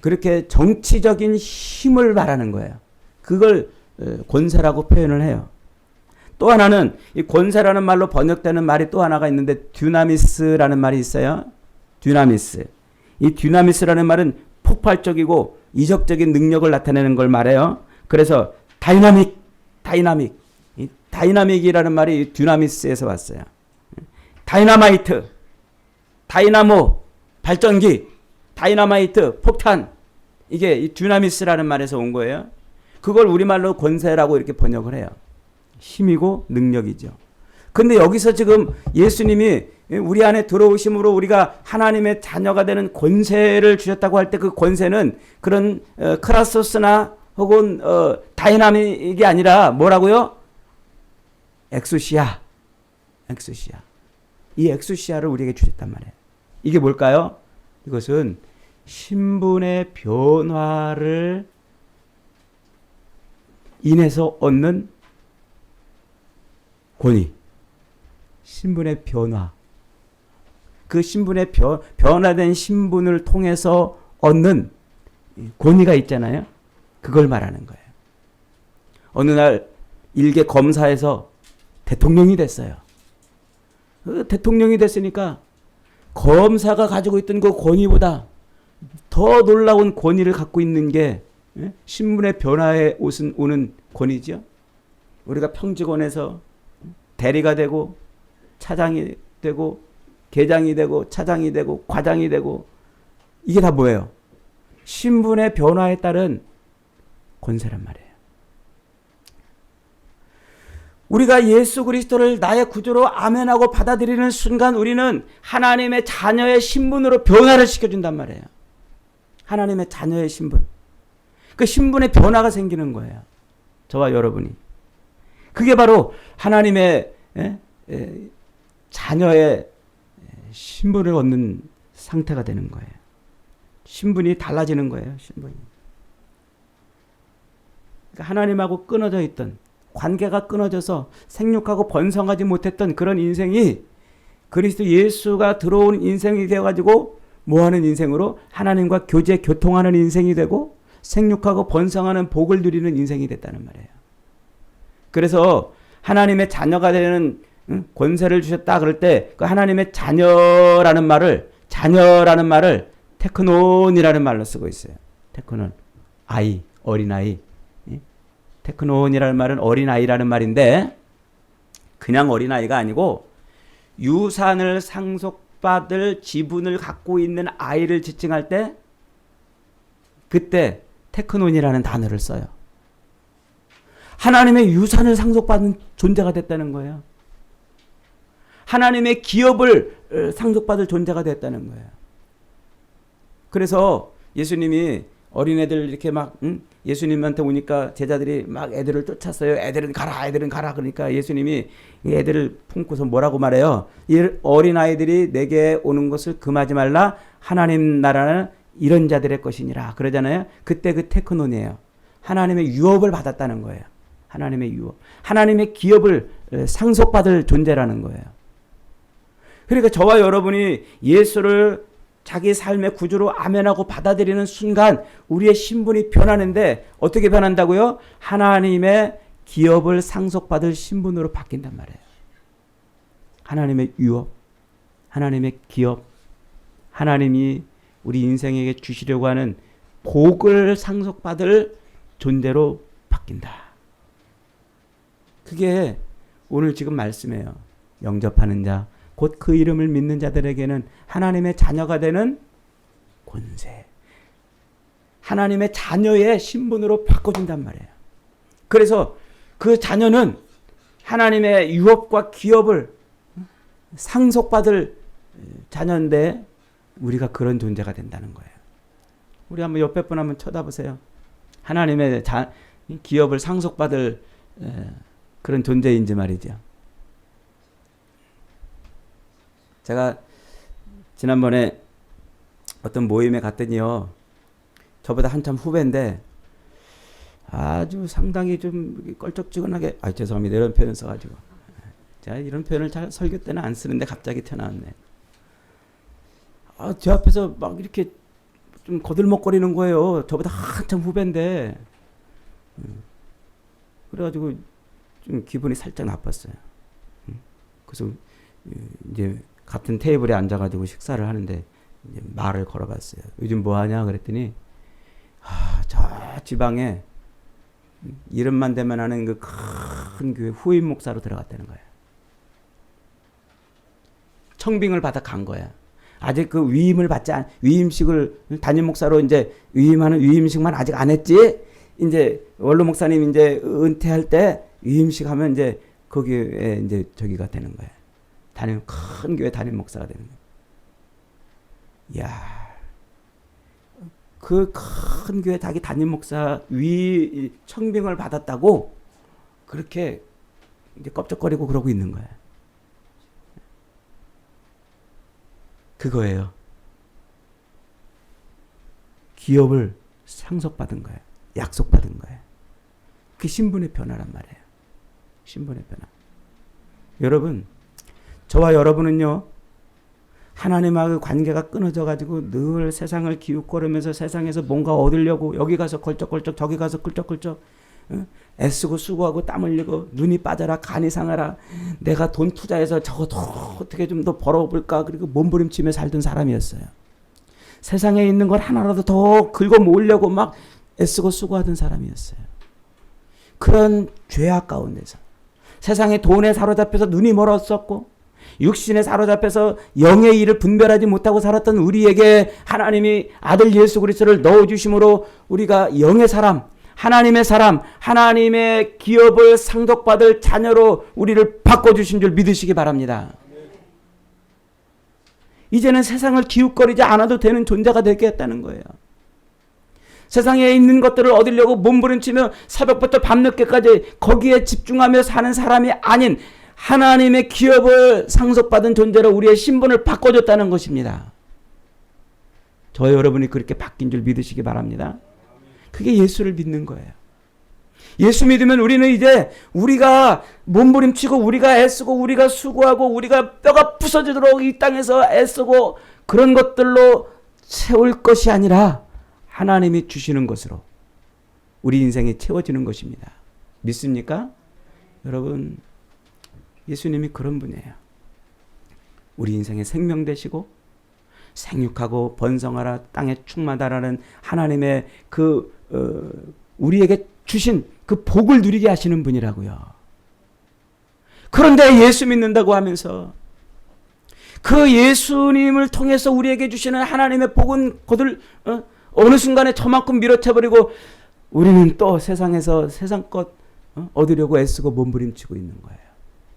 그렇게 정치적인 힘을 말하는 거예요. 그걸 권세라고 표현을 해요. 또 하나는 이 권세라는 말로 번역되는 말이 또 하나가 있는데 듀나미스라는 말이 있어요. 듀나미스. 이 듀나미스라는 말은 폭발적이고 이적적인 능력을 나타내는 걸 말해요. 그래서 다이나믹. 이 다이나믹이라는 말이 듀나미스에서 왔어요. 다이나마이트, 다이나모, 발전기, 다이나마이트, 폭탄. 이게 이 듀나미스라는 말에서 온 거예요. 그걸 우리말로 권세라고 이렇게 번역을 해요. 힘이고 능력이죠. 근데 여기서 지금 예수님이 우리 안에 들어오심으로 우리가 하나님의 자녀가 되는 권세를 주셨다고 할 때 그 권세는 그런 크라소스나 혹은 다이나믹이 아니라 뭐라고요? 엑수시아. 이 엑수시아를 우리에게 주셨단 말이에요. 이게 뭘까요? 이것은 신분의 변화를 인해서 얻는 권위. 신분의 변화. 그 신분의 변화된 신분을 통해서 얻는 권위가 있잖아요. 그걸 말하는 거예요. 어느 날 일개 검사에서 대통령이 됐어요. 대통령이 됐으니까 검사가 가지고 있던 그 권위보다 더 놀라운 권위를 갖고 있는 게 신분의 변화에 오는 권위죠. 우리가 평직원에서 대리가 되고 차장이 되고 계장이 되고 차장이 되고 과장이 되고 이게 다 뭐예요? 신분의 변화에 따른 권세란 말이에요. 우리가 예수 그리스도를 나의 구주로 아멘하고 받아들이는 순간 우리는 하나님의 자녀의 신분으로 변화를 시켜준단 말이에요. 하나님의 자녀의 신분. 그 신분의 변화가 생기는 거예요. 저와 여러분이. 그게 바로 하나님의 자녀의 신분을 얻는 상태가 되는 거예요. 신분이 달라지는 거예요. 신분이. 그러니까 하나님하고 끊어져 있던 관계가 끊어져서 생육하고 번성하지 못했던 그런 인생이 그리스도 예수가 들어온 인생이 되어가지고 뭐하는 인생으로 하나님과 교제 교통하는 인생이 되고 생육하고 번성하는 복을 누리는 인생이 됐다는 말이에요. 그래서 하나님의 자녀가 되는 권세를 주셨다 그럴 때 그 하나님의 자녀라는 말을 테크논이라는 말로 쓰고 있어요. 테크논, 아이, 어린아이. 테크논이라는 말은 어린아이라는 말인데 그냥 어린아이가 아니고 유산을 상속받을 지분을 갖고 있는 아이를 지칭할 때 그때 테크논이라는 단어를 써요. 하나님의 유산을 상속받은 존재가 됐다는 거예요. 하나님의 기업을 상속받을 존재가 됐다는 거예요. 그래서 예수님이 어린애들 이렇게 막 예수님한테 오니까 제자들이 막 애들을 쫓았어요. 애들은 가라. 그러니까 예수님이 애들을 품고서 뭐라고 말해요? 이 어린아이들이 내게 오는 것을 금하지 말라. 하나님 나라는 이런 자들의 것이니라. 그러잖아요. 그때 그 테크논이에요. 하나님의 유업을 받았다는 거예요. 하나님의 유업. 하나님의 기업을 상속받을 존재라는 거예요. 그러니까 저와 여러분이 예수를 자기 삶의 구주로 아멘하고 받아들이는 순간 우리의 신분이 변하는데 어떻게 변한다고요? 하나님의 기업을 상속받을 신분으로 바뀐단 말이에요. 하나님의 유업, 하나님의 기업, 하나님이 우리 인생에게 주시려고 하는 복을 상속받을 존재로 바뀐다. 그게 오늘 지금 말씀이에요. 영접하는 자, 곧 그 이름을 믿는 자들에게는 하나님의 자녀가 되는 권세. 하나님의 자녀의 신분으로 바꿔준단 말이에요. 그래서 그 자녀는 하나님의 유업과 기업을 상속받을 자녀인데 우리가 그런 존재가 된다는 거예요. 우리 한번 옆에 분 한번 쳐다보세요. 하나님의 기업을 상속받을 그런 존재인지 말이죠. 제가 지난번에 어떤 모임에 갔더니요. 저보다 한참 후배인데 아주 상당히 좀 껄쩍지근하게 죄송합니다. 이런 표현 써가지고 제가 이런 표현을 잘 설교 때는 안 쓰는데 갑자기 튀어나왔네. 제 앞에서 막 이렇게 좀 거들먹거리는 거예요. 저보다 한참 후배인데 그래가지고 좀 기분이 살짝 나빴어요. 그래서 이제 같은 테이블에 앉아가지고 식사를 하는데 이제 말을 걸어봤어요. 요즘 뭐 하냐 그랬더니 저 지방에 이름만 대면 하는 그 큰 교회 후임 목사로 들어갔다는 거예요. 청빙을 받아 간 거야. 아직 그 위임을 위임식을 담임 목사로 이제 위임하는 위임식만 아직 안 했지. 이제 원로 목사님 이제 은퇴할 때 위임식 하면 이제 거기에 이제 저기가 되는 거야. 큰 교회 담임 목사가 되는 거야. 이야. 그 큰 교회 자기 담임 목사 청빙을 받았다고 그렇게 이제 껍적거리고 그러고 있는 거야. 그거예요. 기업을 상속받은 거예요. 약속받은 거예요. 그게 신분의 변화란 말이에요. 신분의 변화. 여러분, 저와 여러분은요, 하나님하고 관계가 끊어져 가지고 늘 세상을 기웃거리면서 세상에서 뭔가 얻으려고 여기 가서 걸쩍걸쩍 저기 가서 끌쩍끌쩍 애쓰고 수고하고 땀 흘리고 눈이 빠져라 간이 상하라 내가 돈 투자해서 저거 더 어떻게 좀 더 벌어볼까 그리고 몸부림치며 살던 사람이었어요. 세상에 있는 걸 하나라도 더 긁어 모으려고 막 애쓰고 수고하던 사람이었어요. 그런 죄악 가운데서 세상의 돈에 사로잡혀서 눈이 멀었었고 육신에 사로잡혀서 영의 일을 분별하지 못하고 살았던 우리에게 하나님이 아들 예수 그리스도를 넣어주심으로 우리가 영의 사람, 하나님의 사람, 하나님의 기업을 상속받을 자녀로 우리를 바꿔주신 줄 믿으시기 바랍니다. 이제는 세상을 기웃거리지 않아도 되는 존재가 되겠다는 거예요. 세상에 있는 것들을 얻으려고 몸부림치며 새벽부터 밤늦게까지 거기에 집중하며 사는 사람이 아닌 하나님의 기업을 상속받은 존재로 우리의 신분을 바꿔줬다는 것입니다. 저 여러분이 그렇게 바뀐 줄 믿으시기 바랍니다. 그게 예수를 믿는 거예요. 예수 믿으면 우리는 이제 우리가 몸부림치고 우리가 애쓰고 우리가 수고하고 우리가 뼈가 부서지도록 이 땅에서 애쓰고 그런 것들로 채울 것이 아니라 하나님이 주시는 것으로 우리 인생이 채워지는 것입니다. 믿습니까? 여러분, 예수님이 그런 분이에요. 우리 인생의 생명 되시고 생육하고 번성하라 땅에 충만하라는 하나님의 우리에게 주신 그 복을 누리게 하시는 분이라고요. 그런데 예수 믿는다고 하면서 그 예수님을 통해서 우리에게 주시는 하나님의 복은 어느 순간에 저만큼 밀어쳐버리고 우리는 또 세상에서 세상 것 얻으려고 애쓰고 몸부림치고 있는 거예요.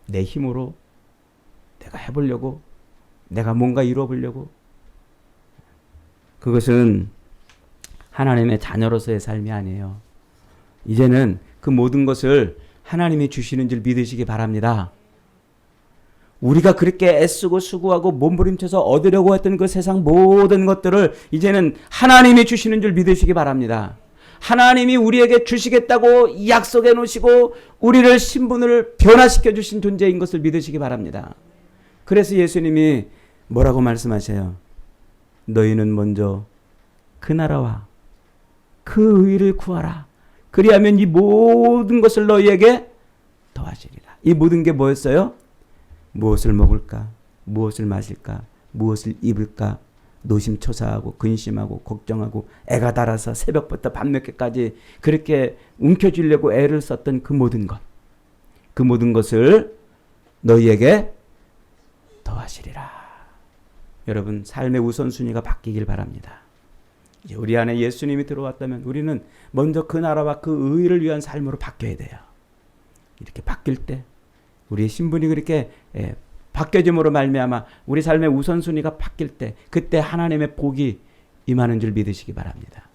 내 힘으로 내가 해보려고 내가 뭔가 이루어보려고. 그것은 하나님의 자녀로서의 삶이 아니에요. 이제는 그 모든 것을 하나님이 주시는 줄 믿으시기 바랍니다. 우리가 그렇게 애쓰고 수고하고 몸부림쳐서 얻으려고 했던 그 세상 모든 것들을 이제는 하나님이 주시는 줄 믿으시기 바랍니다. 하나님이 우리에게 주시겠다고 약속해 놓으시고 우리를 신분을 변화시켜 주신 존재인 것을 믿으시기 바랍니다. 그래서 예수님이 뭐라고 말씀하셔요? 너희는 먼저 그 나라와 그 의를 구하라. 그리하면 이 모든 것을 너희에게 더하시리라. 이 모든 게 뭐였어요? 무엇을 먹을까? 무엇을 마실까? 무엇을 입을까? 노심초사하고 근심하고 걱정하고 애가 달아서 새벽부터 밤늦게까지 그렇게 움켜쥐려고 애를 썼던 그 모든 것. 그 모든 것을 너희에게 더하시리라. 여러분, 삶의 우선순위가 바뀌길 바랍니다. 이제 우리 안에 예수님이 들어왔다면 우리는 먼저 그 나라와 그 의를 위한 삶으로 바뀌어야 돼요. 이렇게 바뀔 때 우리의 신분이 그렇게 바뀌어짐으로 말미암아 우리 삶의 우선순위가 바뀔 때 그때 하나님의 복이 임하는 줄 믿으시기 바랍니다.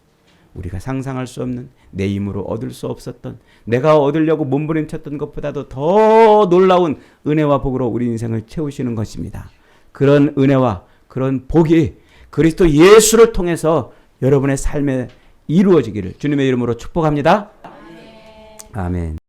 우리가 상상할 수 없는 내 힘으로 얻을 수 없었던 내가 얻으려고 몸부림쳤던 것보다도 더 놀라운 은혜와 복으로 우리 인생을 채우시는 것입니다. 그런 은혜와 그런 복이 그리스도 예수를 통해서 여러분의 삶에 이루어지기를 주님의 이름으로 축복합니다. 아멘.